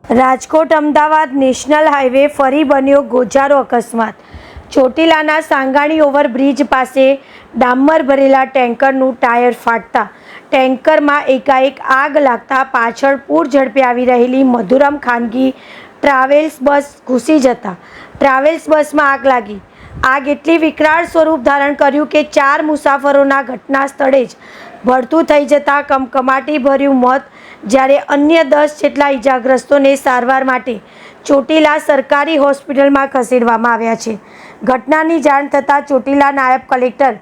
Rajkot Ahmedabad national highway ફરી બન્યો ગોજારો અકસ્માત। ચોટીલાના સાંગાણી ઓવરબ્રિજ પાસે ડામર ભરેલા ટેન્કરનું ટાયર ફાટતા ટેન્કરમાં એકાએક આગ લાગતા પાછળ પૂર ઝડપે આવી રહેલી મધુરમ ખાનગી ટ્રાવેલ્સ બસ ઘૂસી જતા ટ્રાવેલ્સ બસમાં આગ લાગી। આગ એટલી વિકરાળ સ્વરૂપ ધારણ કર્યું કે 4 મુસાફરોના ઘટના સ્થળે જ ભડતું થઈ જતા કમકમાટી ભર્યું મોત, જ્યારે અન્ય 10 જેટલા ઈજાગ્રસ્તોને સારવાર માટે ચોટીલા સરકારી હોસ્પિટલમાં ખસેડવામાં આવ્યા છે। ઘટનાની જાણ થતાં ચોટીલા નાયબ કલેક્ટર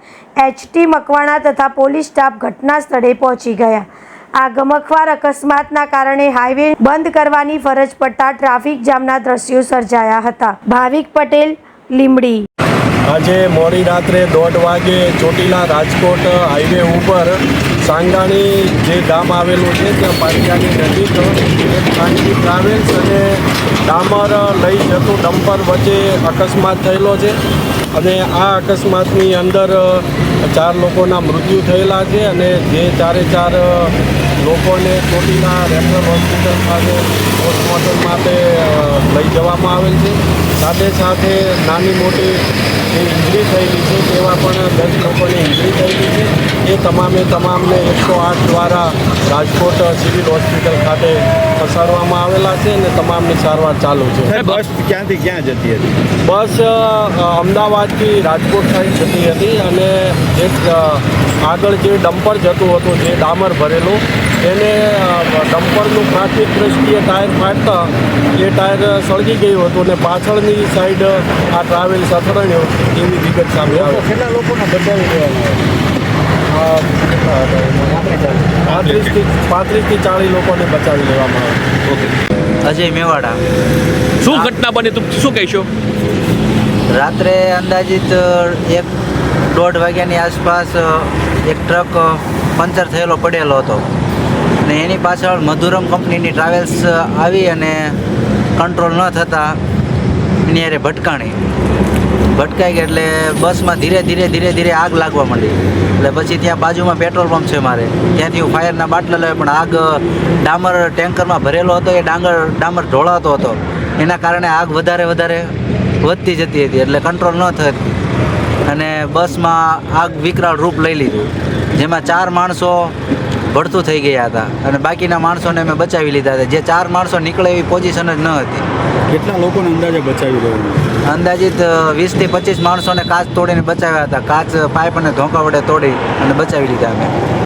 HT મકવાણા તથા પોલીસ સ્ટાફ ઘટના સ્થળે પહોંચી ગયા। આ ગમખ્વાર અકસ્માતના કારણે હાઈવે બંધ કરવાની ફરજ પડતા ટ્રાફિક જામના દ્રશ્યો સર્જાયા હતા। ભાવિક પટેલ, લીંબડી। આજે મોડી રાત્રે 1:30 વાગે ચોટીલા રાજકોટ હાઈવે ઉપર સાંગાણી જે ગામ આવેલું છે ત્યાં પાટિયાની નજીક એક ખાનગી ટ્રાવેલ્સ અને ડામર લઈ જતું ડમ્પર વચ્ચે અકસ્માત થયેલો છે અને આ અકસ્માતની અંદર 4 લોકોના મૃત્યુ થયેલા છે અને જે 4 લોકોને ચોટીલા રેફરલ હોસ્પિટલ ખાતે પોસ્ટમોર્ટમ માટે લઈ જવામાં આવેલ છે। સાથે સાથે નાની મોટી જે ઇન્જરી થયેલી છે તેવા પણ 10 લોકોને ઇન્જરી થયેલી છે। એ તમામને 108 દ્વારા રાજકોટ સિવિલ હોસ્પિટલ ખાતે ખસેડવામાં આવેલા છે અને તમામની સારવાર ચાલુ છે। બસ ક્યાંથી ક્યાં જતી હતી? બસ અમદાવાદથી રાજકોટ સાઈડ જતી હતી અને એક આગળ જે ડમ્પર જતું હતું જે ડામર ભરેલું એને ડમ્પરનું પ્રાથમિક દ્રષ્ટિએ ટાયર ફાટતા એ ટાયર સળગી ગયું હતું અને પાછળની સાઈડ આ ટ્રાવેલ્સ અથડાણ્યો એવી વિગત સામે આવે। કેટલા લોકોને બચાવી લેવામાં આવે? 35 થી 40 લોકોને બચાવી લેવામાં આવે। ઓકે, અજય મેવાડા। શું ઘટના બની, તું શું કહેશો? રાત્રે અંદાજિત 1:30 વાગ્યાની આસપાસ એક ટ્રક પંચર થયેલો પડેલો હતો અને એની પાછળ મધુરમ કંપનીની ટ્રાવેલ્સ આવી અને કંટ્રોલ ન થતાં એની હારે ભટકાઈ ગઈ એટલે બસમાં ધીરે આગ લાગવા માંડી। એટલે પછી ત્યાં બાજુમાં પેટ્રોલ પંપ છે મારે, ત્યાંથી હું ફાયરના બાટલા લાવ્યો પણ આગ ડામર ટેન્કરમાં ભરેલો હતો એ ડામર ઢોળાતો હતો, એના કારણે આગ વધારે વધતી જતી હતી એટલે કંટ્રોલ ન થતી અને બસમાં આગ વિકરાળ રૂપ લઈ લીધું, જેમાં 4 માણસો ભડતું થઈ ગયા હતા અને બાકીના માણસોને અમે બચાવી લીધા હતા। જે 4 માણસો નીકળે એવી પોઝિશન જ ન હતી। કેટલા લોકોને અંદાજે બચાવી લેવાનું? અંદાજિત 20 થી 25 માણસોને કાચ તોડીને બચાવ્યા હતા, કાચ પાઇપ અને ધોકા વડે તોડી અને બચાવી લીધા અમે।